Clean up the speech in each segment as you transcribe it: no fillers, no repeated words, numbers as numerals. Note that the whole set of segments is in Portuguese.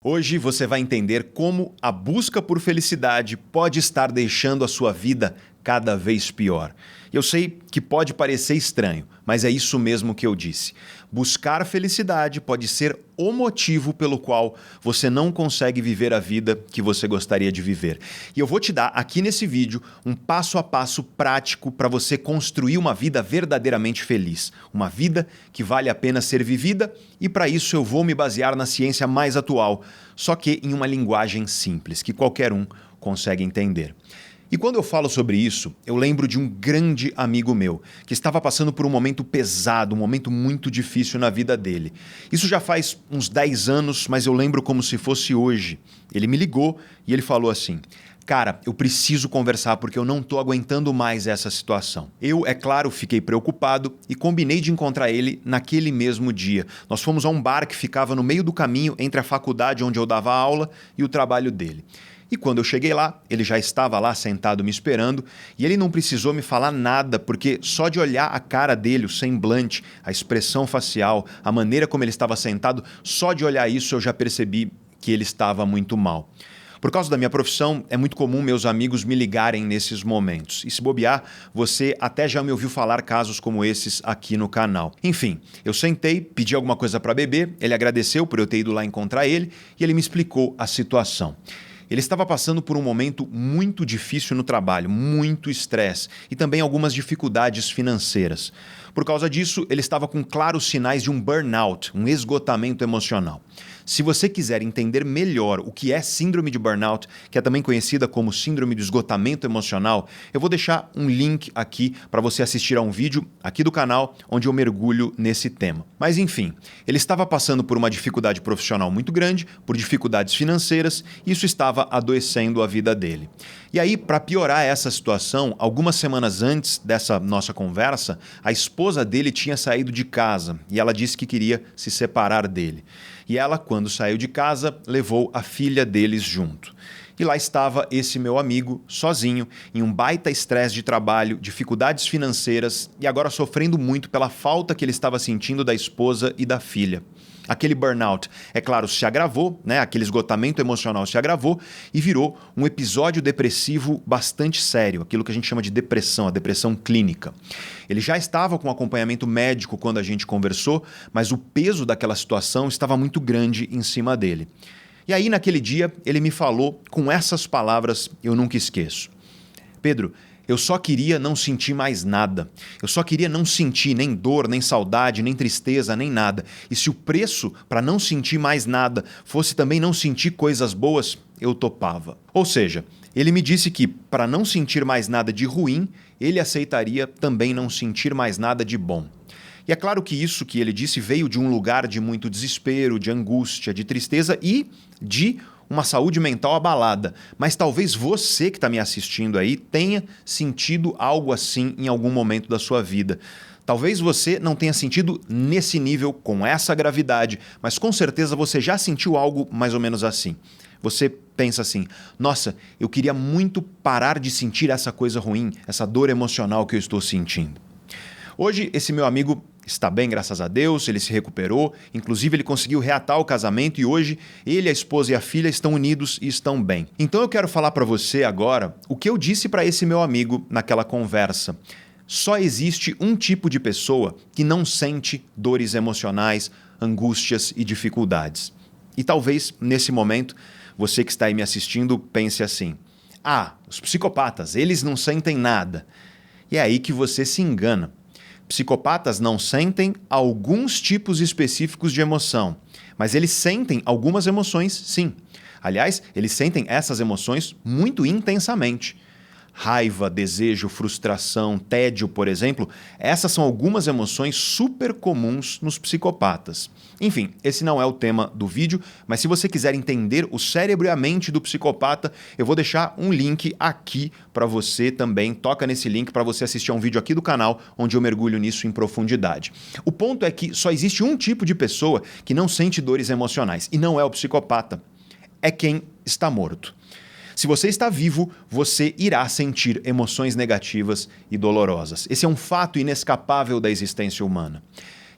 Hoje você vai entender como a busca por felicidade pode estar deixando a sua vida cada vez pior. Eu sei que pode parecer estranho, mas é isso mesmo que eu disse. Buscar felicidade pode ser o motivo pelo qual você não consegue viver a vida que você gostaria de viver. E eu vou te dar aqui nesse vídeo um passo a passo prático para você construir uma vida verdadeiramente feliz. Uma vida que vale a pena ser vivida, e para isso eu vou me basear na ciência mais atual, só que em uma linguagem simples, que qualquer um consegue entender. E quando eu falo sobre isso, eu lembro de um grande amigo meu, que estava passando por um momento pesado, um momento muito difícil na vida dele. Isso já faz uns 10 anos, mas eu lembro como se fosse hoje. Ele me ligou e ele falou assim: "Cara, eu preciso conversar porque eu não tô aguentando mais essa situação." Eu, é claro, fiquei preocupado e combinei de encontrar ele naquele mesmo dia. Nós fomos a um bar que ficava no meio do caminho entre a faculdade onde eu dava aula e o trabalho dele. E quando eu cheguei lá, ele já estava lá sentado me esperando e ele não precisou me falar nada, porque só de olhar a cara dele, o semblante, a expressão facial, a maneira como ele estava sentado, só de olhar isso eu já percebi que ele estava muito mal. Por causa da minha profissão, é muito comum meus amigos me ligarem nesses momentos. E se bobear, você até já me ouviu falar casos como esses aqui no canal. Enfim, eu sentei, pedi alguma coisa para beber, ele agradeceu por eu ter ido lá encontrar ele e ele me explicou a situação. Ele estava passando por um momento muito difícil no trabalho, muito estresse e também algumas dificuldades financeiras. Por causa disso, ele estava com claros sinais de um burnout, um esgotamento emocional. Se você quiser entender melhor o que é síndrome de burnout, que é também conhecida como síndrome de esgotamento emocional, eu vou deixar um link aqui para você assistir a um vídeo aqui do canal onde eu mergulho nesse tema. Mas enfim, ele estava passando por uma dificuldade profissional muito grande, por dificuldades financeiras, e isso estava adoecendo a vida dele. E aí, para piorar essa situação, algumas semanas antes dessa nossa conversa, a esposa dele tinha saído de casa e ela disse que queria se separar dele. E ela, quando saiu de casa, levou a filha deles junto. E lá estava esse meu amigo, sozinho, em um baita estresse de trabalho, dificuldades financeiras e agora sofrendo muito pela falta que ele estava sentindo da esposa e da filha. Aquele burnout, é claro, se agravou, né? Aquele esgotamento emocional se agravou e virou um episódio depressivo bastante sério, aquilo que a gente chama de depressão, a depressão clínica. Ele já estava com acompanhamento médico quando a gente conversou, mas o peso daquela situação estava muito grande em cima dele. E aí, naquele dia, ele me falou com essas palavras, eu nunca esqueço: "Pedro, eu só queria não sentir mais nada. Eu só queria não sentir nem dor, nem saudade, nem tristeza, nem nada. E se o preço para não sentir mais nada fosse também não sentir coisas boas, eu topava." Ou seja, ele me disse que, para não sentir mais nada de ruim, ele aceitaria também não sentir mais nada de bom. E é claro que isso que ele disse veio de um lugar de muito desespero, de angústia, de tristeza e de uma saúde mental abalada. Mas talvez você que está me assistindo aí tenha sentido algo assim em algum momento da sua vida. Talvez você não tenha sentido nesse nível, com essa gravidade, mas com certeza você já sentiu algo mais ou menos assim. Você pensa assim: nossa, eu queria muito parar de sentir essa coisa ruim, essa dor emocional que eu estou sentindo. Hoje, esse meu amigo está bem, graças a Deus, ele se recuperou, inclusive ele conseguiu reatar o casamento e hoje ele, a esposa e a filha estão unidos e estão bem. Então eu quero falar para você agora o que eu disse para esse meu amigo naquela conversa. Só existe um tipo de pessoa que não sente dores emocionais, angústias e dificuldades. E talvez, nesse momento, você que está aí me assistindo pense assim: "Ah, os psicopatas, eles não sentem nada." E é aí que você se engana. Psicopatas não sentem alguns tipos específicos de emoção, mas eles sentem algumas emoções, sim. Aliás, eles sentem essas emoções muito intensamente. Raiva, desejo, frustração, tédio, por exemplo, essas são algumas emoções super comuns nos psicopatas. Enfim, esse não é o tema do vídeo, mas se você quiser entender o cérebro e a mente do psicopata, eu vou deixar um link aqui para você também. Toca nesse link para você assistir a um vídeo aqui do canal, onde eu mergulho nisso em profundidade. O ponto é que só existe um tipo de pessoa que não sente dores emocionais, e não é o psicopata. É quem está morto. Se você está vivo, você irá sentir emoções negativas e dolorosas. Esse é um fato inescapável da existência humana.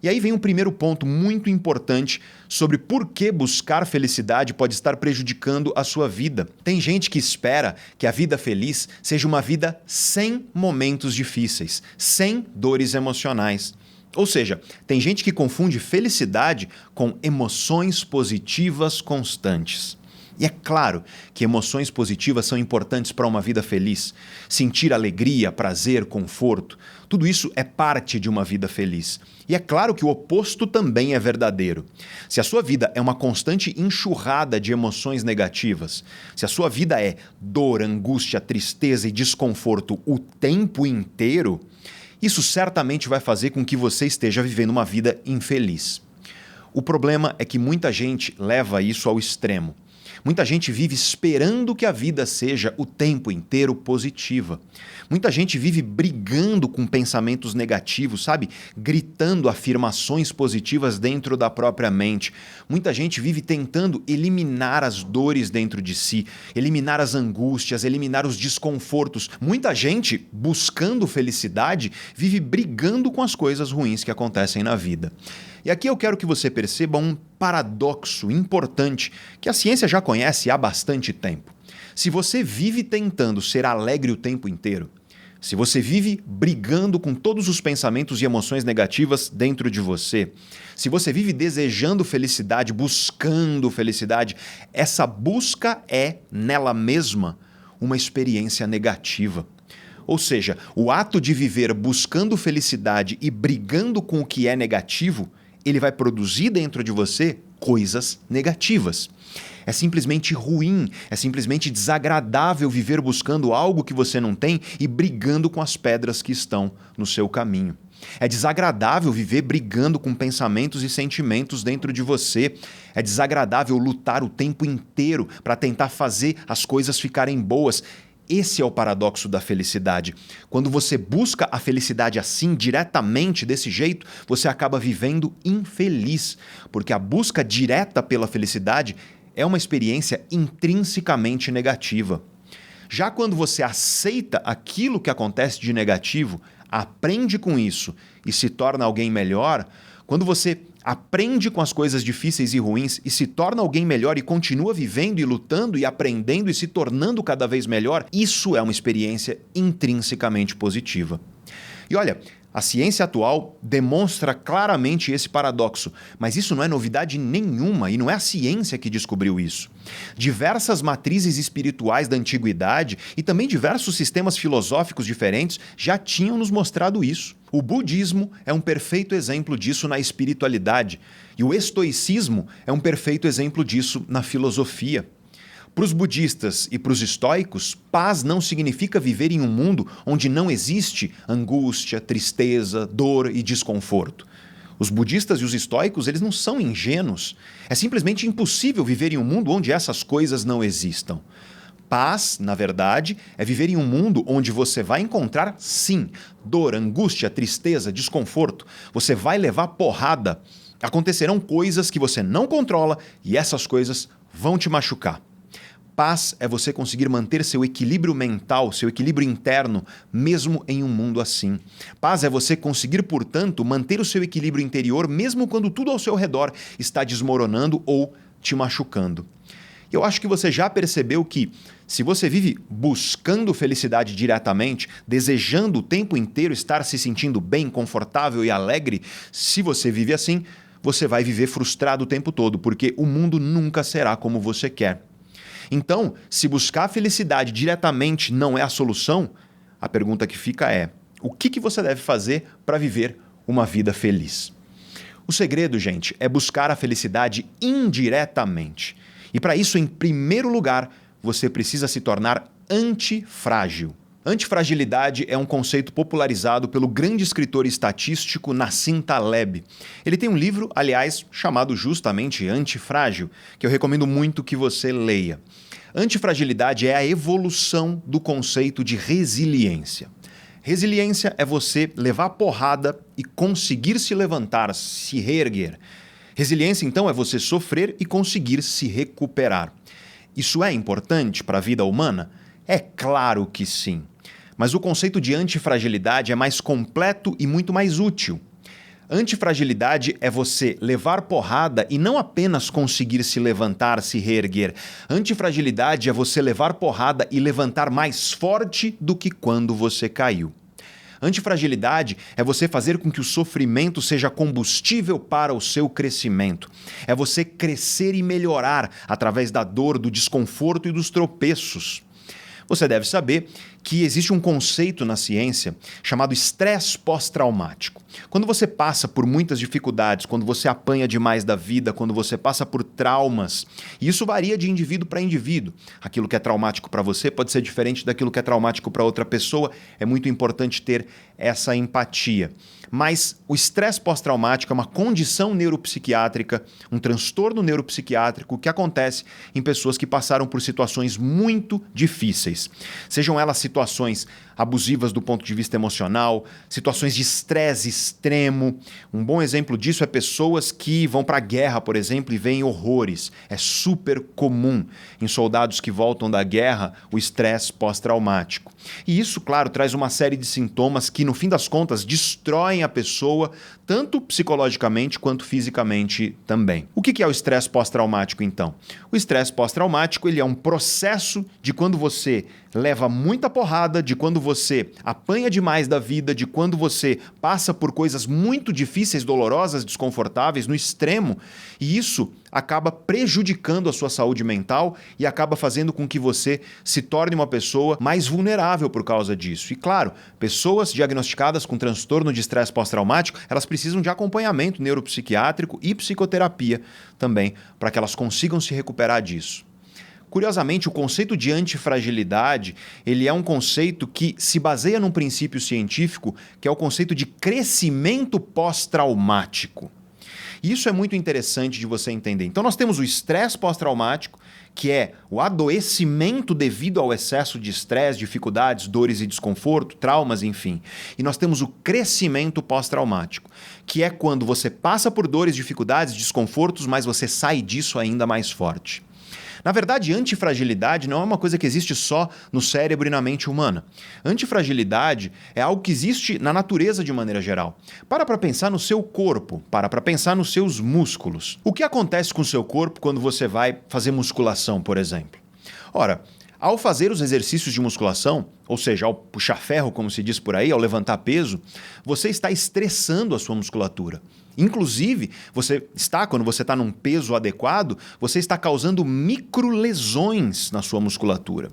E aí vem um primeiro ponto muito importante sobre por que buscar felicidade pode estar prejudicando a sua vida. Tem gente que espera que a vida feliz seja uma vida sem momentos difíceis, sem dores emocionais. Ou seja, tem gente que confunde felicidade com emoções positivas constantes. E é claro que emoções positivas são importantes para uma vida feliz. Sentir alegria, prazer, conforto, tudo isso é parte de uma vida feliz. E é claro que o oposto também é verdadeiro. Se a sua vida é uma constante enxurrada de emoções negativas, se a sua vida é dor, angústia, tristeza e desconforto o tempo inteiro, isso certamente vai fazer com que você esteja vivendo uma vida infeliz. O problema é que muita gente leva isso ao extremo. Muita gente vive esperando que a vida seja o tempo inteiro positiva. Muita gente vive brigando com pensamentos negativos, sabe? Gritando afirmações positivas dentro da própria mente. Muita gente vive tentando eliminar as dores dentro de si, eliminar as angústias, eliminar os desconfortos. Muita gente, buscando felicidade, vive brigando com as coisas ruins que acontecem na vida. E aqui eu quero que você perceba um paradoxo importante que a ciência já conhece há bastante tempo. Se você vive tentando ser alegre o tempo inteiro, se você vive brigando com todos os pensamentos e emoções negativas dentro de você, se você vive desejando felicidade, buscando felicidade, essa busca é, nela mesma, uma experiência negativa. Ou seja, o ato de viver buscando felicidade e brigando com o que é negativo, ele vai produzir dentro de você coisas negativas. É simplesmente ruim, é simplesmente desagradável viver buscando algo que você não tem e brigando com as pedras que estão no seu caminho. É desagradável viver brigando com pensamentos e sentimentos dentro de você. É desagradável lutar o tempo inteiro para tentar fazer as coisas ficarem boas. Esse é o paradoxo da felicidade. Quando você busca a felicidade assim, diretamente, desse jeito, você acaba vivendo infeliz, porque a busca direta pela felicidade é uma experiência intrinsecamente negativa. Já quando você aceita aquilo que acontece de negativo, aprende com isso e se torna alguém melhor, quando você aprende com as coisas difíceis e ruins e se torna alguém melhor e continua vivendo e lutando e aprendendo e se tornando cada vez melhor, isso é uma experiência intrinsecamente positiva. E olha, a ciência atual demonstra claramente esse paradoxo, mas isso não é novidade nenhuma e não é a ciência que descobriu isso. Diversas matrizes espirituais da antiguidade e também diversos sistemas filosóficos diferentes já tinham nos mostrado isso. O budismo é um perfeito exemplo disso na espiritualidade e o estoicismo é um perfeito exemplo disso na filosofia. Para os budistas e para os estoicos, paz não significa viver em um mundo onde não existe angústia, tristeza, dor e desconforto. Os budistas e os estoicos, eles não são ingênuos. É simplesmente impossível viver em um mundo onde essas coisas não existam. Paz, na verdade, é viver em um mundo onde você vai encontrar, sim, dor, angústia, tristeza, desconforto. Você vai levar porrada. Acontecerão coisas que você não controla e essas coisas vão te machucar. Paz é você conseguir manter seu equilíbrio mental, seu equilíbrio interno, mesmo em um mundo assim. Paz é você conseguir, portanto, manter o seu equilíbrio interior, mesmo quando tudo ao seu redor está desmoronando ou te machucando. Eu acho que você já percebeu que, se você vive buscando felicidade diretamente, desejando o tempo inteiro estar se sentindo bem, confortável e alegre, se você vive assim, você vai viver frustrado o tempo todo, porque o mundo nunca será como você quer. Então, se buscar a felicidade diretamente não é a solução, a pergunta que fica é: o que você deve fazer para viver uma vida feliz? O segredo, gente, é buscar a felicidade indiretamente. E para isso, em primeiro lugar, você precisa se tornar antifrágil. Antifragilidade é um conceito popularizado pelo grande escritor estatístico Nassim Taleb. Ele tem um livro, aliás, chamado justamente Antifrágil, que eu recomendo muito que você leia. Antifragilidade é a evolução do conceito de resiliência. Resiliência é você levar porrada e conseguir se levantar, se reerguer. Resiliência, então, é você sofrer e conseguir se recuperar. Isso é importante para a vida humana? É claro que sim. Mas o conceito de antifragilidade é mais completo e muito mais útil. Antifragilidade é você levar porrada e não apenas conseguir se levantar, se reerguer. Antifragilidade é você levar porrada e levantar mais forte do que quando você caiu. Antifragilidade é você fazer com que o sofrimento seja combustível para o seu crescimento. É você crescer e melhorar através da dor, do desconforto e dos tropeços. Você deve saber que existe um conceito na ciência chamado estresse pós-traumático. Quando você passa por muitas dificuldades, quando você apanha demais da vida, quando você passa por traumas, e isso varia de indivíduo para indivíduo. Aquilo que é traumático para você pode ser diferente daquilo que é traumático para outra pessoa. É muito importante ter essa empatia. Mas o estresse pós-traumático é uma condição neuropsiquiátrica, um transtorno neuropsiquiátrico que acontece em pessoas que passaram por situações muito difíceis. Sejam elas situações abusivas do ponto de vista emocional, situações de estresse extremo. Um bom exemplo disso é pessoas que vão para a guerra, por exemplo, e veem horrores. É super comum em soldados que voltam da guerra o estresse pós-traumático. E isso, claro, traz uma série de sintomas que, no fim das contas, destroem a pessoa, tanto psicologicamente quanto fisicamente também. O que é o estresse pós-traumático, então? O estresse pós-traumático ele é um processo de quando você leva muita porrada, de quando você apanha demais da vida, de quando você passa por coisas muito difíceis, dolorosas, desconfortáveis, no extremo, e isso acaba prejudicando a sua saúde mental e acaba fazendo com que você se torne uma pessoa mais vulnerável por causa disso. E claro, pessoas diagnosticadas com transtorno de estresse pós-traumático, elas precisam de acompanhamento neuropsiquiátrico e psicoterapia também, para que elas consigam se recuperar disso. Curiosamente, o conceito de antifragilidade, ele é um conceito que se baseia num princípio científico, que é o conceito de crescimento pós-traumático. Isso é muito interessante de você entender. Então nós temos o estresse pós-traumático, que é o adoecimento devido ao excesso de estresse, dificuldades, dores e desconforto, traumas, enfim. E nós temos o crescimento pós-traumático, que é quando você passa por dores, dificuldades, desconfortos, mas você sai disso ainda mais forte. Na verdade, antifragilidade não é uma coisa que existe só no cérebro e na mente humana. Antifragilidade é algo que existe na natureza de maneira geral. Para pensar no seu corpo, para pensar nos seus músculos. O que acontece com o seu corpo quando você vai fazer musculação, por exemplo? Ora, ao fazer os exercícios de musculação, ou seja, ao puxar ferro, como se diz por aí, ao levantar peso, você está estressando a sua musculatura. Inclusive, quando você está num peso adequado, você está causando microlesões na sua musculatura.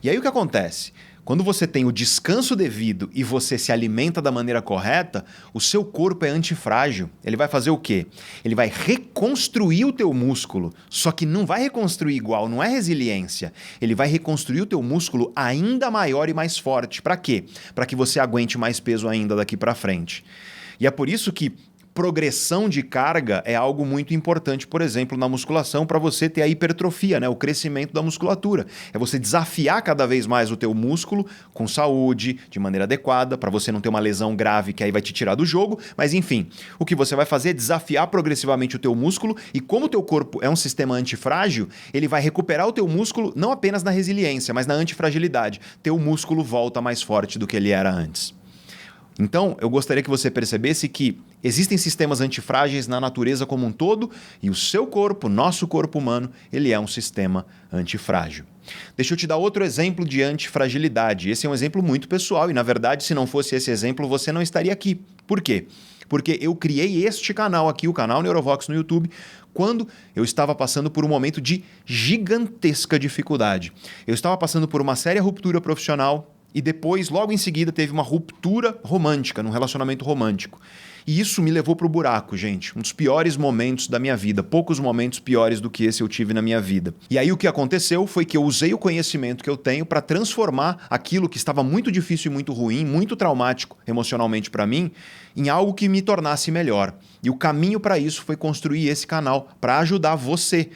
E aí o que acontece? Quando você tem o descanso devido e você se alimenta da maneira correta, o seu corpo é antifrágil. Ele vai fazer o quê? Ele vai reconstruir o teu músculo, só que não vai reconstruir igual, não é resiliência. Ele vai reconstruir o teu músculo ainda maior e mais forte. Para quê? Para que você aguente mais peso ainda daqui para frente. E é por isso que progressão de carga é algo muito importante, por exemplo, na musculação, para você ter a hipertrofia, né? O crescimento da musculatura. É você desafiar cada vez mais o teu músculo com saúde, de maneira adequada, para você não ter uma lesão grave que aí vai te tirar do jogo, mas enfim, o que você vai fazer é desafiar progressivamente o teu músculo e como o teu corpo é um sistema antifrágil, ele vai recuperar o teu músculo não apenas na resiliência, mas na antifragilidade. Teu músculo volta mais forte do que ele era antes. Então, eu gostaria que você percebesse que existem sistemas antifrágeis na natureza como um todo e o seu corpo, nosso corpo humano, ele é um sistema antifrágil. Deixa eu te dar outro exemplo de antifragilidade. Esse é um exemplo muito pessoal e, na verdade, se não fosse esse exemplo, você não estaria aqui. Por quê? Porque eu criei este canal aqui, o canal Neurovox no YouTube, quando eu estava passando por um momento de gigantesca dificuldade. Eu estava passando por uma séria ruptura profissional, e depois, logo em seguida, teve uma ruptura romântica, num relacionamento romântico. E isso me levou para o buraco, gente. Um dos piores momentos da minha vida. Poucos momentos piores do que esse eu tive na minha vida. E aí o que aconteceu foi que eu usei o conhecimento que eu tenho para transformar aquilo que estava muito difícil e muito ruim, muito traumático emocionalmente para mim, em algo que me tornasse melhor. E o caminho para isso foi construir esse canal, para ajudar você.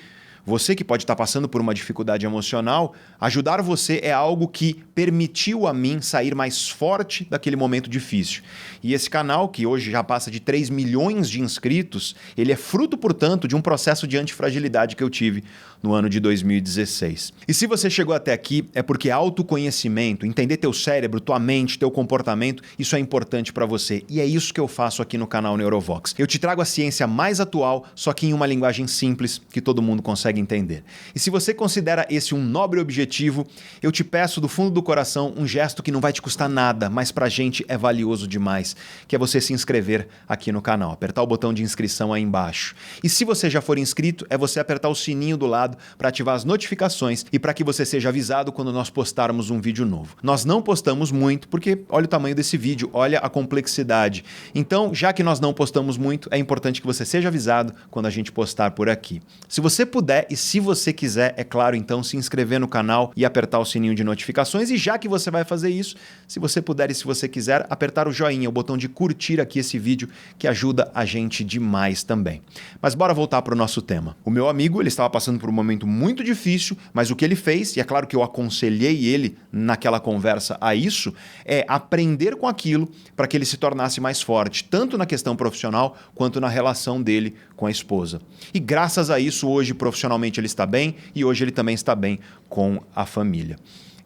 Você que pode estar passando por uma dificuldade emocional, ajudar você é algo que permitiu a mim sair mais forte daquele momento difícil. E esse canal, que hoje já passa de 3 milhões de inscritos, ele é fruto, portanto, de um processo de antifragilidade que eu tive no ano de 2016. E se você chegou até aqui, é porque autoconhecimento, entender teu cérebro, tua mente, teu comportamento, isso é importante para você. E é isso que eu faço aqui no canal Neurovox. Eu te trago a ciência mais atual, só que em uma linguagem simples que todo mundo consegue entender. E se você considera esse um nobre objetivo, eu te peço do fundo do coração um gesto que não vai te custar nada, mas pra gente é valioso demais, que é você se inscrever aqui no canal, apertar o botão de inscrição aí embaixo. E se você já for inscrito, é você apertar o sininho do lado para ativar as notificações e para que você seja avisado quando nós postarmos um vídeo novo. Nós não postamos muito porque olha o tamanho desse vídeo, olha a complexidade. Então, já que nós não postamos muito, é importante que você seja avisado quando a gente postar por aqui. Se você puder e se você quiser, é claro, então, se inscrever no canal e apertar o sininho de notificações. E já que você vai fazer isso, se você puder e se você quiser, apertar o joinha, o botão de curtir aqui esse vídeo, que ajuda a gente demais também. Mas bora voltar para o nosso tema. O meu amigo, ele estava passando por um momento muito difícil, mas o que ele fez, e é claro que eu aconselhei ele naquela conversa a isso, é aprender com aquilo para que ele se tornasse mais forte, tanto na questão profissional quanto na relação dele com a esposa. E graças a isso, hoje profissionalmente ele está bem e hoje ele também está bem com a família.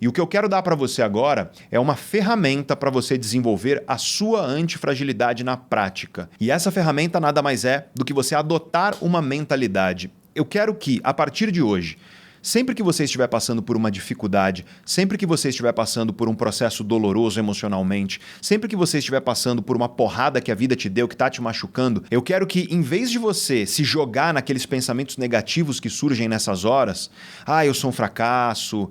E o que eu quero dar para você agora é uma ferramenta para você desenvolver a sua antifragilidade na prática. E essa ferramenta nada mais é do que você adotar uma mentalidade. Eu quero que, a partir de hoje, sempre que você estiver passando por uma dificuldade, sempre que você estiver passando por um processo doloroso emocionalmente, sempre que você estiver passando por uma porrada que a vida te deu, que está te machucando, eu quero que, em vez de você se jogar naqueles pensamentos negativos que surgem nessas horas, eu sou um fracasso,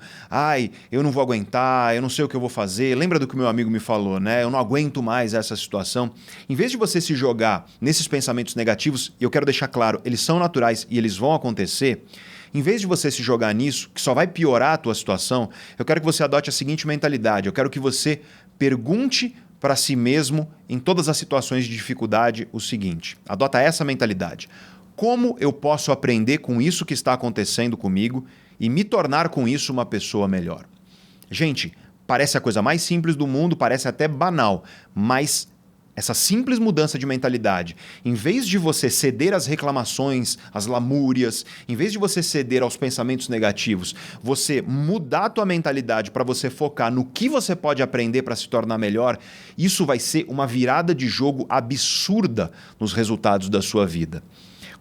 eu não vou aguentar, eu não sei o que eu vou fazer, lembra do que o meu amigo me falou, né? Eu não aguento mais essa situação. Em vez de você se jogar nesses pensamentos negativos, eu quero deixar claro, eles são naturais e eles vão acontecer. Em vez de você se jogar nisso, que só vai piorar a tua situação, eu quero que você adote a seguinte mentalidade. Eu quero que você pergunte para si mesmo, em todas as situações de dificuldade, o seguinte. Adota essa mentalidade. Como eu posso aprender com isso que está acontecendo comigo e me tornar com isso uma pessoa melhor? Gente, parece a coisa mais simples do mundo, parece até banal, mas essa simples mudança de mentalidade, em vez de você ceder às reclamações, às lamúrias, em vez de você ceder aos pensamentos negativos, você mudar a tua mentalidade para você focar no que você pode aprender para se tornar melhor, isso vai ser uma virada de jogo absurda nos resultados da sua vida.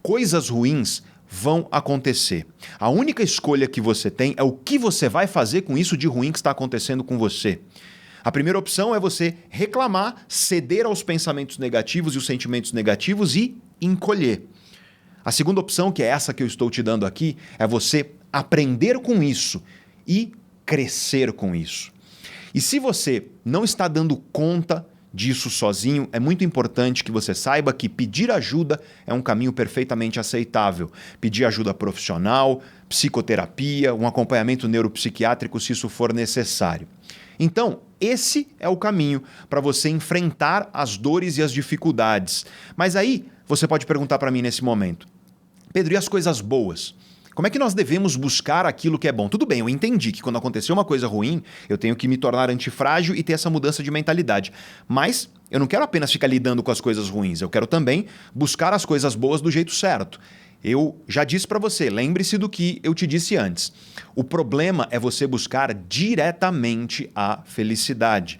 Coisas ruins vão acontecer. A única escolha que você tem é o que você vai fazer com isso de ruim que está acontecendo com você. A primeira opção é você reclamar, ceder aos pensamentos negativos e os sentimentos negativos e encolher. A segunda opção, que é essa que eu estou te dando aqui, é você aprender com isso e crescer com isso. E se você não está dando conta disso sozinho, é muito importante que você saiba que pedir ajuda é um caminho perfeitamente aceitável. Pedir ajuda profissional, psicoterapia, um acompanhamento neuropsiquiátrico, se isso for necessário. Então, esse é o caminho para você enfrentar as dores e as dificuldades. Mas aí, você pode perguntar para mim nesse momento, Pedro, e as coisas boas? Como é que nós devemos buscar aquilo que é bom? Tudo bem, eu entendi que quando acontecer uma coisa ruim, eu tenho que me tornar antifrágil e ter essa mudança de mentalidade. Mas eu não quero apenas ficar lidando com as coisas ruins, eu quero também buscar as coisas boas do jeito certo. Eu já disse para você, lembre-se do que eu te disse antes. O problema é você buscar diretamente a felicidade.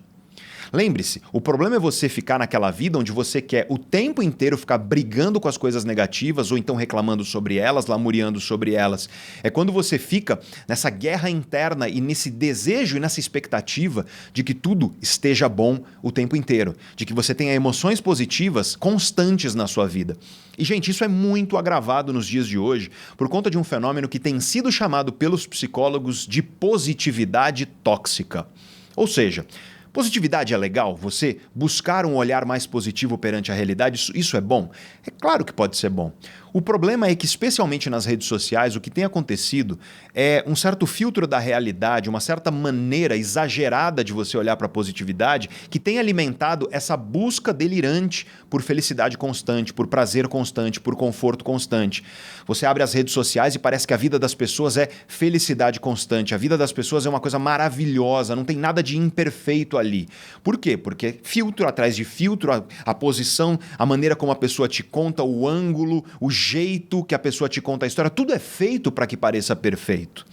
Lembre-se, o problema é você ficar naquela vida onde você quer o tempo inteiro ficar brigando com as coisas negativas ou então reclamando sobre elas, lamuriando sobre elas. É quando você fica nessa guerra interna e nesse desejo e nessa expectativa de que tudo esteja bom o tempo inteiro, de que você tenha emoções positivas constantes na sua vida. E, gente, isso é muito agravado nos dias de hoje por conta de um fenômeno que tem sido chamado pelos psicólogos de positividade tóxica. Ou seja, positividade é legal? Você buscar um olhar mais positivo perante a realidade, isso é bom? É claro que pode ser bom. O problema é que, especialmente nas redes sociais, o que tem acontecido é um certo filtro da realidade, uma certa maneira exagerada de você olhar para a positividade que tem alimentado essa busca delirante por felicidade constante, por prazer constante, por conforto constante. Você abre as redes sociais e parece que a vida das pessoas é felicidade constante, a vida das pessoas é uma coisa maravilhosa, não tem nada de imperfeito ali. Por quê? Porque filtro atrás de filtro, a posição, a maneira como a pessoa te conta, o ângulo, o jeito que a pessoa te conta a história, tudo é feito para que pareça perfeito.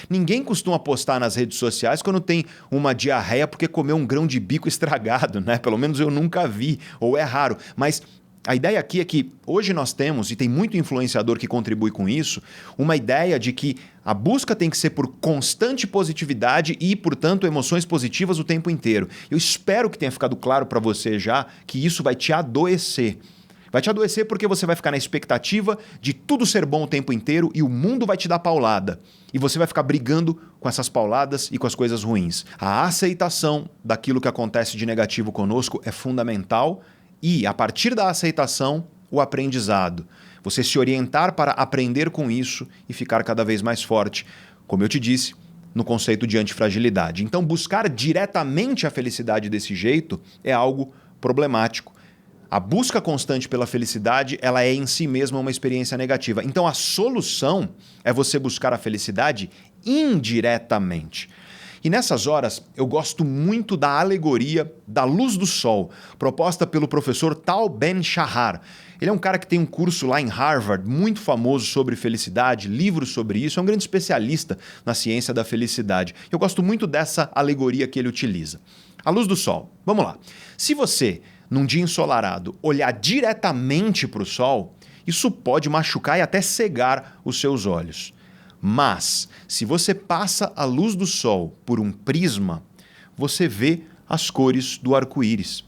Ninguém costuma postar nas redes sociais quando tem uma diarreia porque comeu um grão de bico estragado, né? Pelo menos eu nunca vi, ou é raro. Mas a ideia aqui é que hoje nós temos, e tem muito influenciador que contribui com isso, uma ideia de que a busca tem que ser por constante positividade e, portanto, emoções positivas o tempo inteiro. Eu espero que tenha ficado claro para você já que isso vai te adoecer. Vai te adoecer porque você vai ficar na expectativa de tudo ser bom o tempo inteiro e o mundo vai te dar paulada. E você vai ficar brigando com essas pauladas e com as coisas ruins. A aceitação daquilo que acontece de negativo conosco é fundamental e, a partir da aceitação, o aprendizado. Você se orientar para aprender com isso e ficar cada vez mais forte. Como eu te disse, no conceito de antifragilidade. Então, buscar diretamente a felicidade desse jeito é algo problemático. A busca constante pela felicidade, ela é em si mesma uma experiência negativa. Então a solução é você buscar a felicidade indiretamente. E nessas horas, eu gosto muito da alegoria da luz do sol, proposta pelo professor Tal Ben-Shahar. Ele é um cara que tem um curso lá em Harvard, muito famoso sobre felicidade, livros sobre isso, é um grande especialista na ciência da felicidade. Eu gosto muito dessa alegoria que ele utiliza. A luz do sol. Vamos lá. Se você, num dia ensolarado, olhar diretamente para o sol, isso pode machucar e até cegar os seus olhos. Mas, se você passa a luz do sol por um prisma, você vê as cores do arco-íris.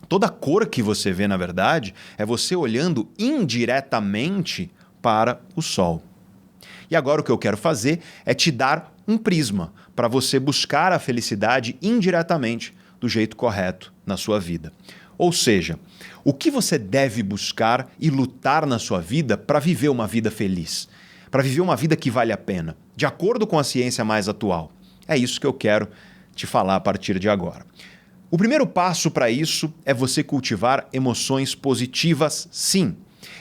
Toda cor que você vê, na verdade, é você olhando indiretamente para o sol. E agora o que eu quero fazer é te dar um prisma para você buscar a felicidade indiretamente do jeito correto na sua vida. Ou seja, o que você deve buscar e lutar na sua vida para viver uma vida feliz? Para viver uma vida que vale a pena, de acordo com a ciência mais atual. É isso que eu quero te falar a partir de agora. O primeiro passo para isso é você cultivar emoções positivas, sim.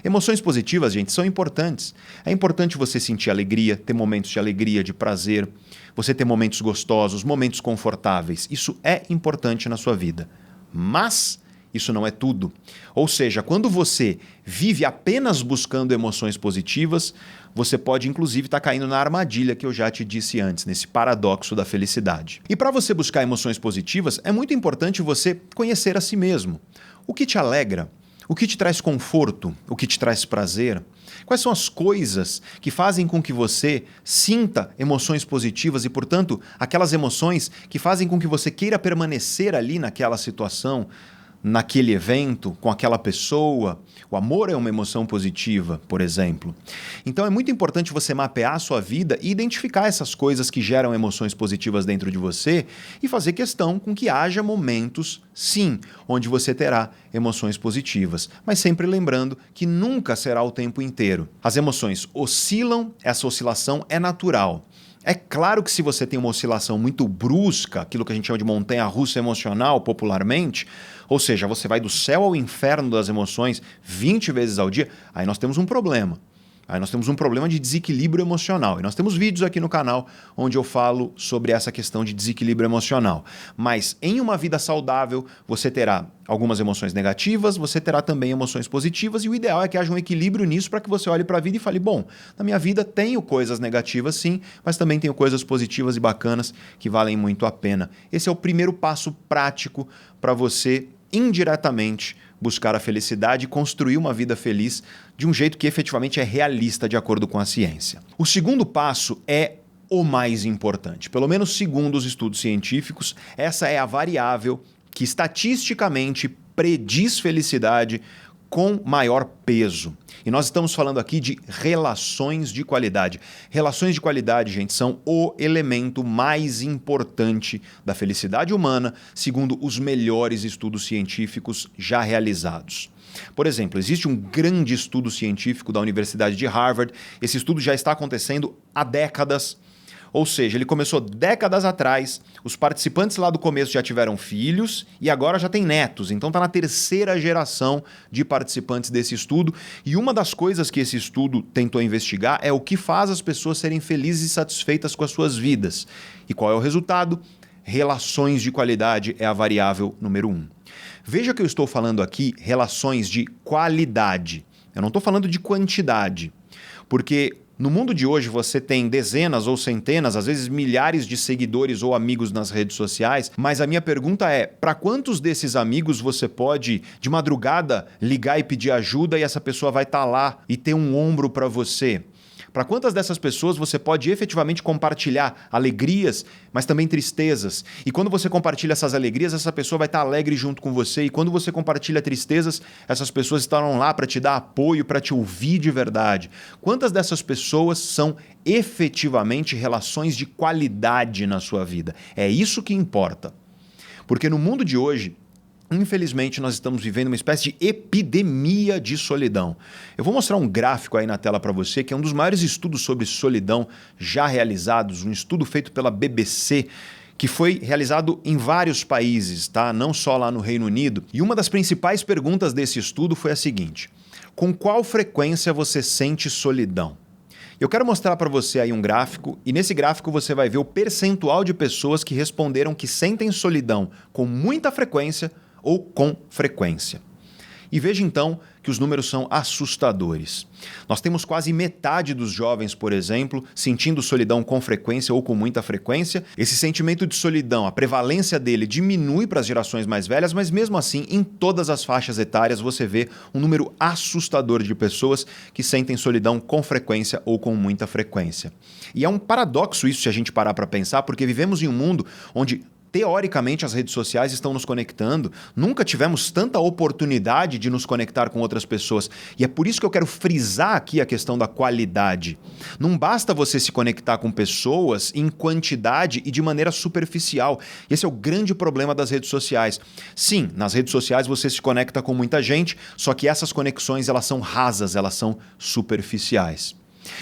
Emoções positivas, gente, são importantes. É importante você sentir alegria, ter momentos de alegria, de prazer, você ter momentos gostosos, momentos confortáveis. Isso é importante na sua vida. Mas isso não é tudo. Ou seja, quando você vive apenas buscando emoções positivas, você pode inclusive estar caindo na armadilha que eu já te disse antes, nesse paradoxo da felicidade. E para você buscar emoções positivas, é muito importante você conhecer a si mesmo. O que te alegra? O que te traz conforto? O que te traz prazer? Quais são as coisas que fazem com que você sinta emoções positivas e, portanto, aquelas emoções que fazem com que você queira permanecer ali naquela situação, naquele evento, com aquela pessoa? O amor é uma emoção positiva, por exemplo. Então é muito importante você mapear a sua vida e identificar essas coisas que geram emoções positivas dentro de você e fazer questão com que haja momentos, sim, onde você terá emoções positivas. Mas sempre lembrando que nunca será o tempo inteiro. As emoções oscilam, essa oscilação é natural. É claro que se você tem uma oscilação muito brusca, aquilo que a gente chama de montanha-russa emocional popularmente, ou seja, você vai do céu ao inferno das emoções 20 vezes ao dia, aí nós temos um problema. Aí nós temos um problema de desequilíbrio emocional. E nós temos vídeos aqui no canal onde eu falo sobre essa questão de desequilíbrio emocional. Mas em uma vida saudável, você terá algumas emoções negativas, você terá também emoções positivas, e o ideal é que haja um equilíbrio nisso para que você olhe para a vida e fale, bom, na minha vida tenho coisas negativas sim, mas também tenho coisas positivas e bacanas que valem muito a pena. Esse é o primeiro passo prático para você indiretamente buscar a felicidade e construir uma vida feliz de um jeito que efetivamente é realista de acordo com a ciência. O segundo passo é o mais importante. Pelo menos segundo os estudos científicos, essa é a variável que estatisticamente prediz felicidade com maior peso. E nós estamos falando aqui de relações de qualidade. Relações de qualidade, gente, são o elemento mais importante da felicidade humana, segundo os melhores estudos científicos já realizados. Por exemplo, existe um grande estudo científico da Universidade de Harvard. Esse estudo já está acontecendo há décadas. Ou seja, ele começou décadas atrás, os participantes lá do começo já tiveram filhos e agora já tem netos. Então está na terceira geração de participantes desse estudo. E uma das coisas que esse estudo tentou investigar é o que faz as pessoas serem felizes e satisfeitas com as suas vidas. E qual é o resultado? Relações de qualidade é a variável número 1. Veja que eu estou falando aqui relações de qualidade. Eu não estou falando de quantidade, porque no mundo de hoje você tem dezenas ou centenas, às vezes milhares de seguidores ou amigos nas redes sociais, mas a minha pergunta é, para quantos desses amigos você pode, de madrugada, ligar e pedir ajuda e essa pessoa vai estar lá e ter um ombro para você? Para quantas dessas pessoas você pode efetivamente compartilhar alegrias, mas também tristezas? E quando você compartilha essas alegrias, essa pessoa vai estar alegre junto com você. E quando você compartilha tristezas, essas pessoas estarão lá para te dar apoio, para te ouvir de verdade. Quantas dessas pessoas são efetivamente relações de qualidade na sua vida? É isso que importa. Porque no mundo de hoje, infelizmente, nós estamos vivendo uma espécie de epidemia de solidão. Eu vou mostrar um gráfico aí na tela para você, que é um dos maiores estudos sobre solidão já realizados, um estudo feito pela BBC, que foi realizado em vários países, tá? Não só lá no Reino Unido. E uma das principais perguntas desse estudo foi a seguinte: com qual frequência você sente solidão? Eu quero mostrar para você aí um gráfico, e nesse gráfico você vai ver o percentual de pessoas que responderam que sentem solidão com muita frequência ou com frequência. E veja então que os números são assustadores. Nós temos quase metade dos jovens, por exemplo, sentindo solidão com frequência ou com muita frequência. Esse sentimento de solidão, a prevalência dele diminui para as gerações mais velhas, mas mesmo assim, em todas as faixas etárias, você vê um número assustador de pessoas que sentem solidão com frequência ou com muita frequência. E é um paradoxo isso se a gente parar para pensar, porque vivemos em um mundo onde teoricamente, as redes sociais estão nos conectando. Nunca tivemos tanta oportunidade de nos conectar com outras pessoas. E é por isso que eu quero frisar aqui a questão da qualidade. Não basta você se conectar com pessoas em quantidade e de maneira superficial. Esse é o grande problema das redes sociais. Sim, nas redes sociais você se conecta com muita gente, só que essas conexões elas são rasas, elas são superficiais.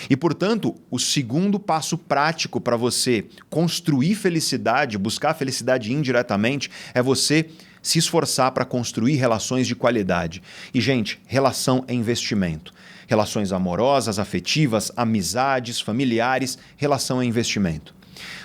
E, portanto, o segundo passo prático para você construir felicidade, buscar felicidade indiretamente, é você se esforçar para construir relações de qualidade. E, gente, relação é investimento. Relações amorosas, afetivas, amizades, familiares, relação é investimento.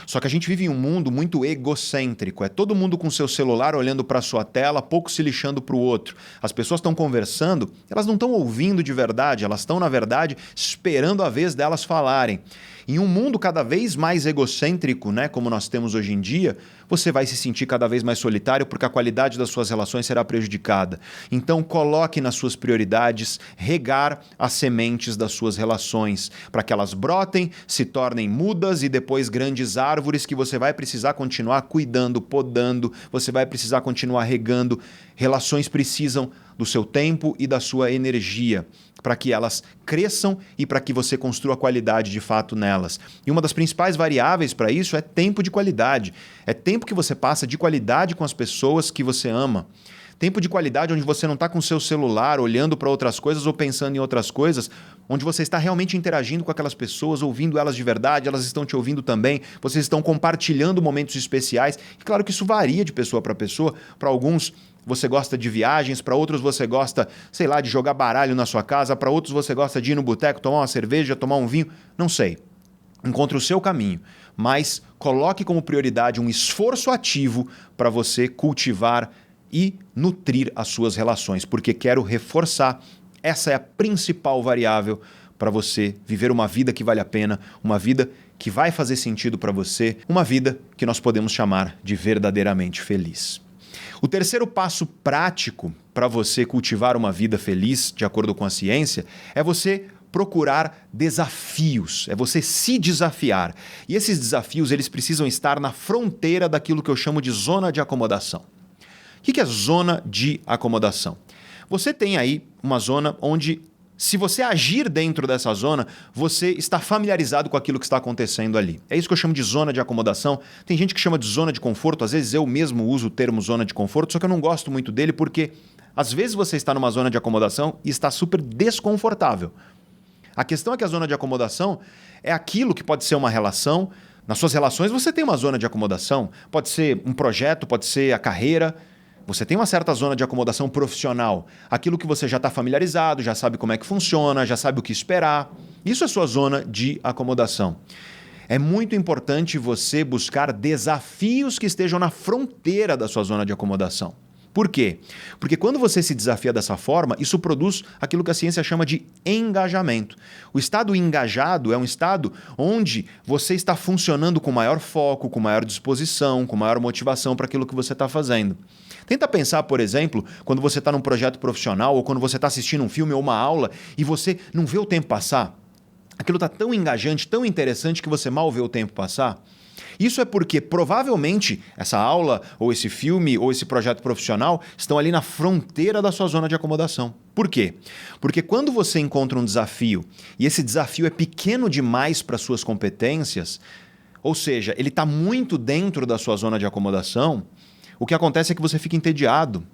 Só que a gente vive em um mundo muito egocêntrico. É todo mundo com seu celular olhando para a sua tela, pouco se lixando para o outro. As pessoas estão conversando, elas não estão ouvindo de verdade, elas estão, na verdade, esperando a vez delas falarem. Em um mundo cada vez mais egocêntrico, né, como nós temos hoje em dia, você vai se sentir cada vez mais solitário porque a qualidade das suas relações será prejudicada. Então, coloque nas suas prioridades regar as sementes das suas relações, para que elas brotem, se tornem mudas e depois grandes árvores que você vai precisar continuar cuidando, podando, você vai precisar continuar regando. Relações precisam do seu tempo e da sua energia, para que elas cresçam e para que você construa qualidade de fato nelas. E uma das principais variáveis para isso é tempo de qualidade. É tempo que você passa de qualidade com as pessoas que você ama. Tempo de qualidade onde você não está com o seu celular olhando para outras coisas ou pensando em outras coisas, onde você está realmente interagindo com aquelas pessoas, ouvindo elas de verdade, elas estão te ouvindo também, vocês estão compartilhando momentos especiais. E claro que isso varia de pessoa para pessoa. Para alguns você gosta de viagens, para outros você gosta, sei lá, de jogar baralho na sua casa, para outros você gosta de ir no boteco, tomar uma cerveja, tomar um vinho, não sei. Encontre o seu caminho, mas coloque como prioridade um esforço ativo para você cultivar e nutrir as suas relações, porque quero reforçar, essa é a principal variável para você viver uma vida que vale a pena, uma vida que vai fazer sentido para você, uma vida que nós podemos chamar de verdadeiramente feliz. O terceiro passo prático para você cultivar uma vida feliz, de acordo com a ciência, é você procurar desafios, é você se desafiar. E esses desafios eles precisam estar na fronteira daquilo que eu chamo de zona de acomodação. O que é zona de acomodação? Você tem aí uma zona onde Se você agir dentro dessa zona, você está familiarizado com aquilo que está acontecendo ali. É isso que eu chamo de zona de acomodação. Tem gente que chama de zona de conforto, às vezes eu mesmo uso o termo zona de conforto, só que eu não gosto muito dele porque às vezes você está numa zona de acomodação e está super desconfortável. A questão é que a zona de acomodação é aquilo que pode ser uma relação. Nas suas relações você tem uma zona de acomodação, pode ser um projeto, pode ser a carreira. Você tem uma certa zona de acomodação profissional, aquilo que você já está familiarizado, já sabe como é que funciona, já sabe o que esperar. Isso é sua zona de acomodação. É muito importante você buscar desafios que estejam na fronteira da sua zona de acomodação. Por quê? Porque quando você se desafia dessa forma, isso produz aquilo que a ciência chama de engajamento. O estado engajado é um estado onde você está funcionando com maior foco, com maior disposição, com maior motivação para aquilo que você está fazendo. Tenta pensar, por exemplo, quando você está num projeto profissional ou quando você está assistindo um filme ou uma aula e você não vê o tempo passar. Aquilo está tão engajante, tão interessante que você mal vê o tempo passar. Isso é porque provavelmente essa aula ou esse filme ou esse projeto profissional estão ali na fronteira da sua zona de acomodação. Por quê? Porque quando você encontra um desafio e esse desafio é pequeno demais para suas competências, ou seja, ele está muito dentro da sua zona de acomodação, o que acontece é que você fica entediado.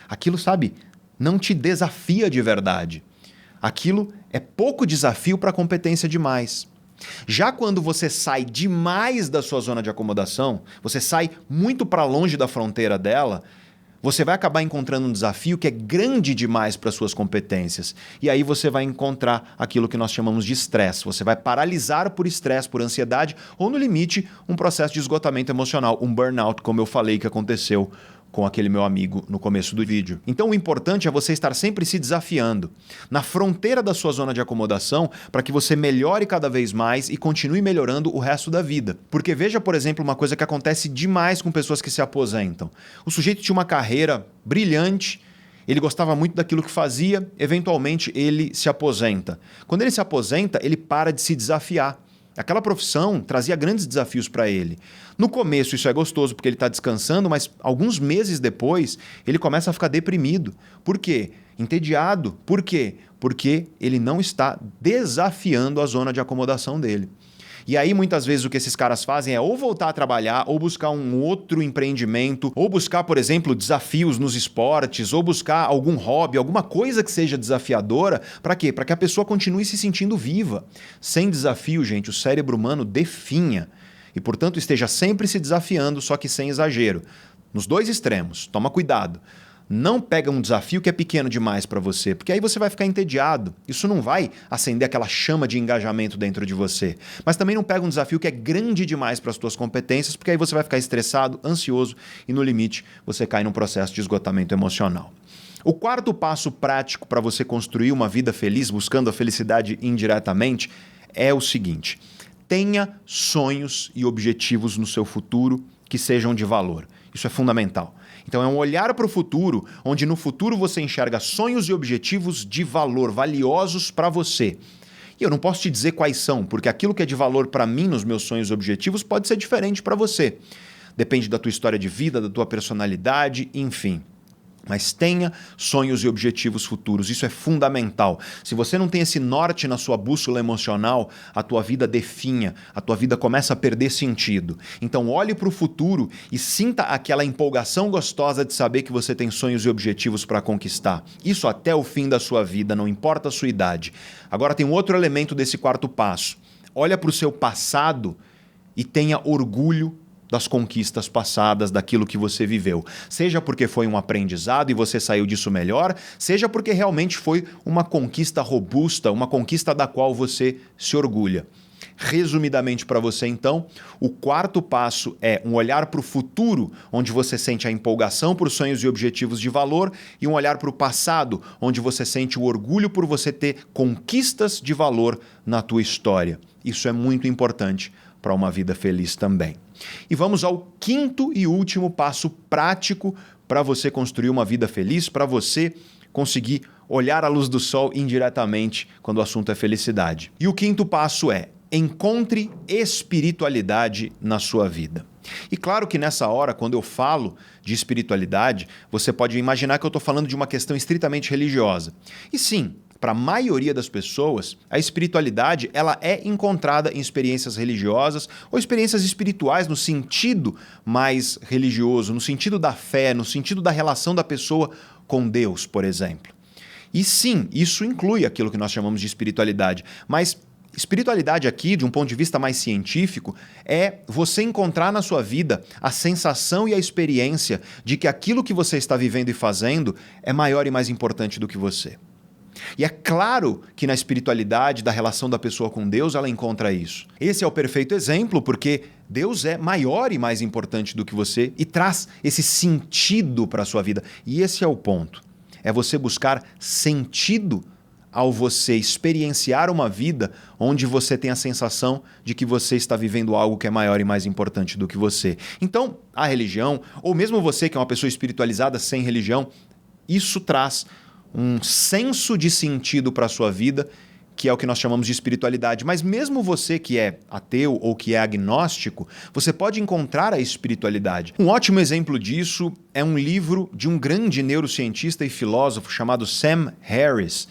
Aquilo, sabe, não te desafia de verdade. Aquilo é pouco desafio para competência demais. Já quando você sai demais da sua zona de acomodação, você sai muito para longe da fronteira dela, você vai acabar encontrando um desafio que é grande demais para suas competências. E aí você vai encontrar aquilo que nós chamamos de estresse. Você vai paralisar por estresse, por ansiedade ou, no limite, um processo de esgotamento emocional, um burnout, como eu falei que aconteceu com aquele meu amigo no começo do vídeo. Então o importante é você estar sempre se desafiando na fronteira da sua zona de acomodação para que você melhore cada vez mais e continue melhorando o resto da vida. Porque veja, por exemplo, uma coisa que acontece demais com pessoas que se aposentam. O sujeito tinha uma carreira brilhante, ele gostava muito daquilo que fazia, eventualmente ele se aposenta. Quando ele se aposenta, ele para de se desafiar. Aquela profissão trazia grandes desafios para ele. No começo isso é gostoso porque ele está descansando, mas alguns meses depois ele começa a ficar deprimido. Por quê? Entediado. Por quê? Porque ele não está desafiando a zona de acomodação dele. E aí, muitas vezes, o que esses caras fazem é ou voltar a trabalhar, ou buscar um outro empreendimento, ou buscar, por exemplo, desafios nos esportes, ou buscar algum hobby, alguma coisa que seja desafiadora. Para quê? Para que a pessoa continue se sentindo viva. Sem desafio, gente, o cérebro humano definha. E, portanto, esteja sempre se desafiando, só que sem exagero. Nos dois extremos. Toma cuidado. Não pega um desafio que é pequeno demais para você, porque aí você vai ficar entediado. Isso não vai acender aquela chama de engajamento dentro de você. Mas também não pega um desafio que é grande demais para as suas competências, porque aí você vai ficar estressado, ansioso e, no limite, você cai num processo de esgotamento emocional. O quarto passo prático para você construir uma vida feliz, buscando a felicidade indiretamente, é o seguinte: tenha sonhos e objetivos no seu futuro que sejam de valor. Isso é fundamental. Então é um olhar para o futuro, onde no futuro você enxerga sonhos e objetivos de valor, valiosos para você. E eu não posso te dizer quais são, porque aquilo que é de valor para mim nos meus sonhos e objetivos pode ser diferente para você. Depende da tua história de vida, da tua personalidade, enfim. Mas tenha sonhos e objetivos futuros, isso é fundamental. Se você não tem esse norte na sua bússola emocional, a tua vida definha, a tua vida começa a perder sentido. Então olhe para o futuro e sinta aquela empolgação gostosa de saber que você tem sonhos e objetivos para conquistar. Isso até o fim da sua vida, não importa a sua idade. Agora tem um outro elemento desse quarto passo. Olha para o seu passado e tenha orgulho das conquistas passadas, daquilo que você viveu. Seja porque foi um aprendizado e você saiu disso melhor, seja porque realmente foi uma conquista robusta, uma conquista da qual você se orgulha. Resumidamente para você, então, o quarto passo é um olhar para o futuro, onde você sente a empolgação por sonhos e objetivos de valor, e um olhar para o passado, onde você sente o orgulho por você ter conquistas de valor na tua história. Isso é muito importante para uma vida feliz também. E vamos ao quinto e último passo prático para você construir uma vida feliz, para você conseguir olhar a luz do sol indiretamente quando o assunto é felicidade. E o quinto passo é: encontre espiritualidade na sua vida. E claro que nessa hora, quando eu falo de espiritualidade, você pode imaginar que eu estou falando de uma questão estritamente religiosa. E sim, para a maioria das pessoas, a espiritualidade ela é encontrada em experiências religiosas ou experiências espirituais no sentido mais religioso, no sentido da fé, no sentido da relação da pessoa com Deus, por exemplo. E sim, isso inclui aquilo que nós chamamos de espiritualidade, mas espiritualidade aqui, de um ponto de vista mais científico, é você encontrar na sua vida a sensação e a experiência de que aquilo que você está vivendo e fazendo é maior e mais importante do que você. E é claro que na espiritualidade, da relação da pessoa com Deus, ela encontra isso. Esse é o perfeito exemplo, porque Deus é maior e mais importante do que você e traz esse sentido para a sua vida. E esse é o ponto. É você buscar sentido ao você experienciar uma vida onde você tem a sensação de que você está vivendo algo que é maior e mais importante do que você. Então, a religião, ou mesmo você que é uma pessoa espiritualizada sem religião, isso traz um senso de sentido para a sua vida, que é o que nós chamamos de espiritualidade. Mas mesmo você que é ateu ou que é agnóstico, você pode encontrar a espiritualidade. Um ótimo exemplo disso é um livro de um grande neurocientista e filósofo chamado Sam Harris.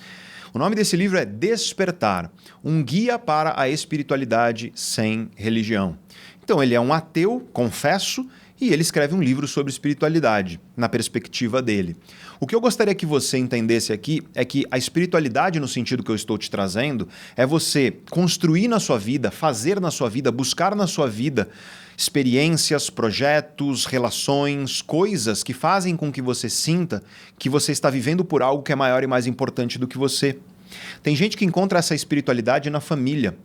O nome desse livro é Despertar, um guia para a espiritualidade sem religião. Então, ele é um ateu, confesso, e ele escreve um livro sobre espiritualidade, na perspectiva dele. O que eu gostaria que você entendesse aqui é que a espiritualidade, no sentido que eu estou te trazendo, é você construir na sua vida, fazer na sua vida, buscar na sua vida experiências, projetos, relações, coisas que fazem com que você sinta que você está vivendo por algo que é maior e mais importante do que você. Tem gente que encontra essa espiritualidade na família,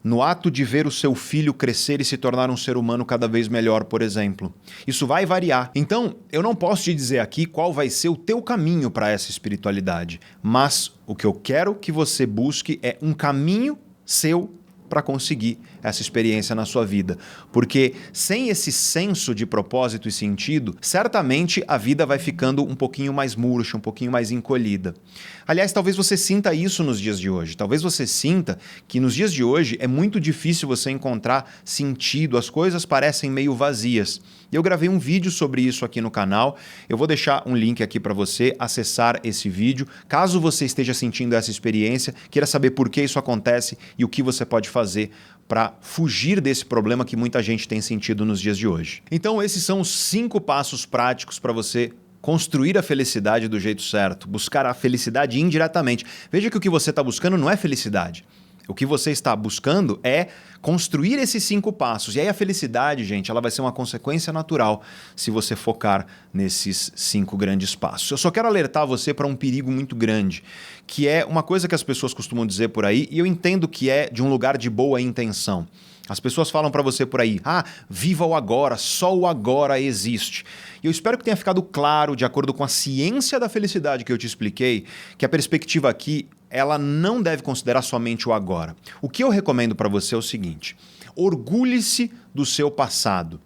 no ato de ver o seu filho crescer e se tornar um ser humano cada vez melhor, por exemplo. Isso vai variar. Então, eu não posso te dizer aqui qual vai ser o teu caminho para essa espiritualidade, mas o que eu quero que você busque é um caminho seu para conseguir essa experiência na sua vida. Porque sem esse senso de propósito e sentido, certamente a vida vai ficando um pouquinho mais murcha, um pouquinho mais encolhida. Aliás, talvez você sinta isso nos dias de hoje. Talvez você sinta que nos dias de hoje é muito difícil você encontrar sentido, as coisas parecem meio vazias. E eu gravei um vídeo sobre isso aqui no canal. Eu vou deixar um link aqui para você acessar esse vídeo. Caso você esteja sentindo essa experiência, queira saber por que isso acontece e o que você pode fazer para fugir desse problema que muita gente tem sentido nos dias de hoje. Então, esses são os 5 passos práticos para você construir a felicidade do jeito certo, buscar a felicidade indiretamente. Veja que o que você está buscando não é felicidade. O que você está buscando é construir esses 5 passos. E aí a felicidade, gente, ela vai ser uma consequência natural se você focar nesses 5 grandes passos. Eu só quero alertar você para um perigo muito grande, que é uma coisa que as pessoas costumam dizer por aí, e eu entendo que é de um lugar de boa intenção. As pessoas falam para você por aí, viva o agora, só o agora existe. E eu espero que tenha ficado claro, de acordo com a ciência da felicidade que eu te expliquei, que a perspectiva aqui, ela não deve considerar somente o agora. O que eu recomendo para você é o seguinte: orgulhe-se do seu passado.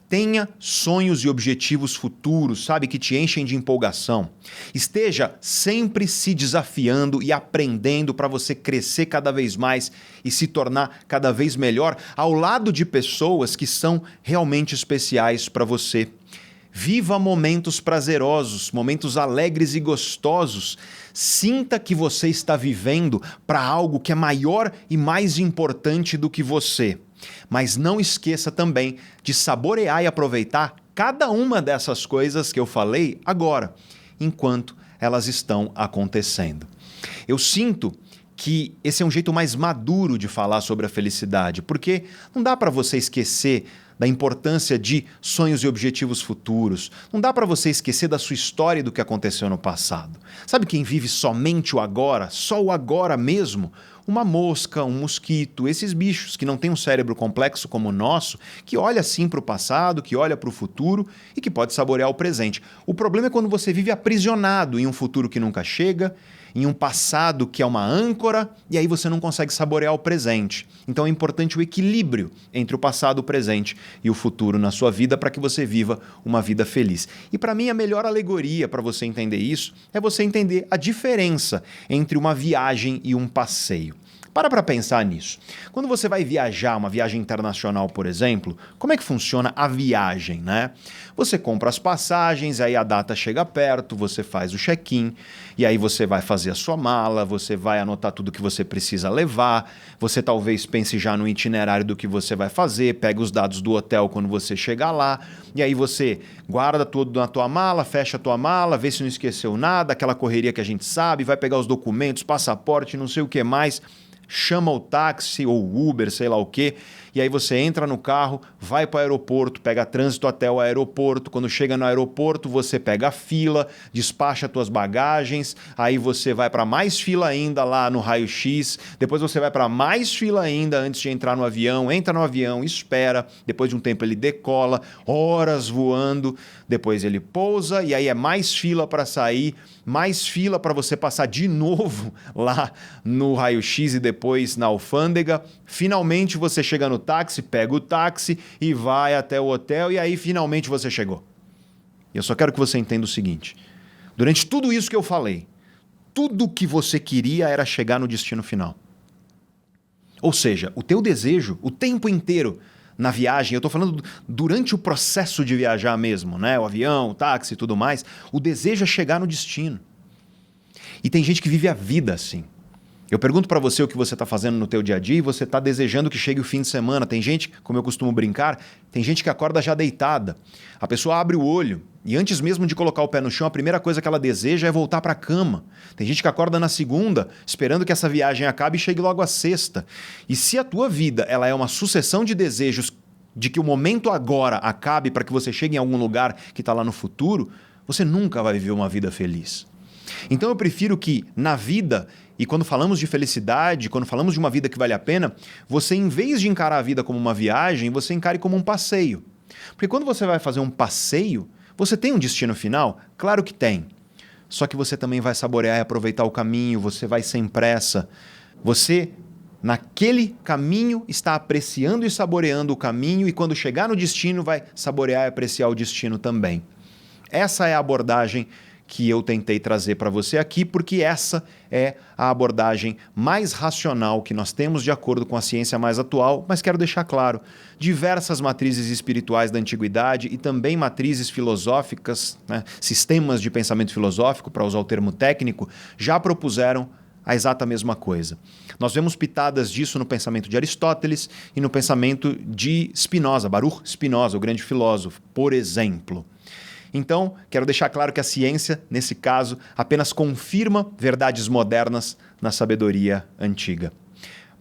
Tenha sonhos e objetivos futuros, sabe, que te enchem de empolgação. Esteja sempre se desafiando e aprendendo para você crescer cada vez mais e se tornar cada vez melhor ao lado de pessoas que são realmente especiais para você. Viva momentos prazerosos, momentos alegres e gostosos. Sinta que você está vivendo para algo que é maior e mais importante do que você. Mas não esqueça também de saborear e aproveitar cada uma dessas coisas que eu falei agora, enquanto elas estão acontecendo. Eu sinto que esse é um jeito mais maduro de falar sobre a felicidade, porque não dá para você esquecer da importância de sonhos e objetivos futuros. Não dá para você esquecer da sua história e do que aconteceu no passado. Sabe quem vive somente o agora, só o agora mesmo? Uma mosca, um mosquito, esses bichos que não têm um cérebro complexo como o nosso, que olha assim para o passado, que olha para o futuro e que pode saborear o presente. O problema é quando você vive aprisionado em um futuro que nunca chega, em um passado que é uma âncora, e aí você não consegue saborear o presente. Então é importante o equilíbrio entre o passado, o presente e o futuro na sua vida para que você viva uma vida feliz. E para mim a melhor alegoria para você entender isso é você entender a diferença entre uma viagem e um passeio. Para pensar nisso. Quando você vai viajar, uma viagem internacional, por exemplo, como é que funciona a viagem, né? Você compra as passagens, aí a data chega perto, você faz o check-in, e aí você vai fazer a sua mala, você vai anotar tudo que você precisa levar, você talvez pense já no itinerário do que você vai fazer, pega os dados do hotel quando você chegar lá, e aí você guarda tudo na tua mala, fecha a tua mala, vê se não esqueceu nada, aquela correria que a gente sabe, vai pegar os documentos, passaporte, não sei o que mais, chama o táxi ou Uber, sei lá o quê, e aí você entra no carro, vai para o aeroporto, pega trânsito até o aeroporto, quando chega no aeroporto você pega a fila, despacha tuas bagagens, aí você vai para mais fila ainda lá no raio-x, depois você vai para mais fila ainda antes de entrar no avião, entra no avião, espera, depois de um tempo ele decola, horas voando, depois ele pousa e aí é mais fila para sair, mais fila para você passar de novo lá no raio-x e depois na alfândega. Finalmente você chega no táxi, pega o táxi e vai até o hotel e aí finalmente você chegou. Eu só quero que você entenda o seguinte: durante tudo isso que eu falei, tudo que você queria era chegar no destino final. Ou seja, o teu desejo, o tempo inteiro na viagem, eu estou falando durante o processo de viajar mesmo, né? O avião, o táxi e tudo mais, o desejo é chegar no destino. E tem gente que vive a vida assim. Eu pergunto para você o que você está fazendo no teu dia a dia e você está desejando que chegue o fim de semana. Tem gente, como eu costumo brincar, tem gente que acorda já deitada. A pessoa abre o olho e antes mesmo de colocar o pé no chão, a primeira coisa que ela deseja é voltar para a cama. Tem gente que acorda na segunda, esperando que essa viagem acabe e chegue logo a sexta. E se a tua vida ela é uma sucessão de desejos de que o momento agora acabe para que você chegue em algum lugar que está lá no futuro, você nunca vai viver uma vida feliz. Então eu prefiro que na vida, e quando falamos de felicidade, quando falamos de uma vida que vale a pena, você, em vez de encarar a vida como uma viagem, você encare como um passeio. Porque quando você vai fazer um passeio, você tem um destino final? Claro que tem. Só que você também vai saborear e aproveitar o caminho, você vai sem pressa. Você, naquele caminho, está apreciando e saboreando o caminho e quando chegar no destino, vai saborear e apreciar o destino também. Essa é a abordagem que eu tentei trazer para você aqui, porque essa é a abordagem mais racional que nós temos de acordo com a ciência mais atual, mas quero deixar claro, diversas matrizes espirituais da antiguidade e também matrizes filosóficas, né, sistemas de pensamento filosófico, para usar o termo técnico, já propuseram a exata mesma coisa. Nós vemos pitadas disso no pensamento de Aristóteles e no pensamento de Spinoza, Baruch Spinoza, o grande filósofo, por exemplo. Então, quero deixar claro que a ciência, nesse caso, apenas confirma verdades modernas na sabedoria antiga.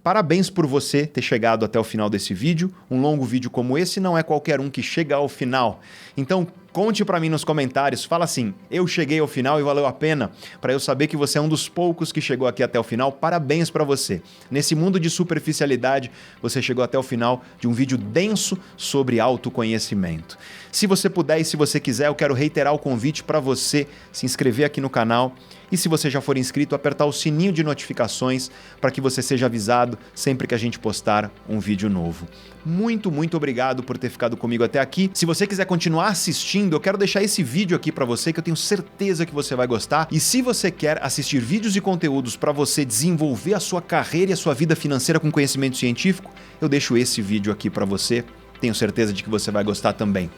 Parabéns por você ter chegado até o final desse vídeo. Um longo vídeo como esse não é qualquer um que chega ao final. Então, conte para mim nos comentários, fala assim, eu cheguei ao final e valeu a pena, para eu saber que você é um dos poucos que chegou aqui até o final. Parabéns para você. Nesse mundo de superficialidade, você chegou até o final de um vídeo denso sobre autoconhecimento. Se você puder e se você quiser, eu quero reiterar o convite para você se inscrever aqui no canal e se você já for inscrito, apertar o sininho de notificações para que você seja avisado sempre que a gente postar um vídeo novo. Muito, muito obrigado por ter ficado comigo até aqui. Se você quiser continuar assistindo, eu quero deixar esse vídeo aqui para você que eu tenho certeza que você vai gostar. E se você quer assistir vídeos e conteúdos para você desenvolver a sua carreira e a sua vida financeira com conhecimento científico, eu deixo esse vídeo aqui para você. Tenho certeza de que você vai gostar também.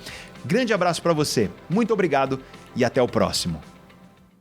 Grande abraço para você, muito obrigado e até o próximo.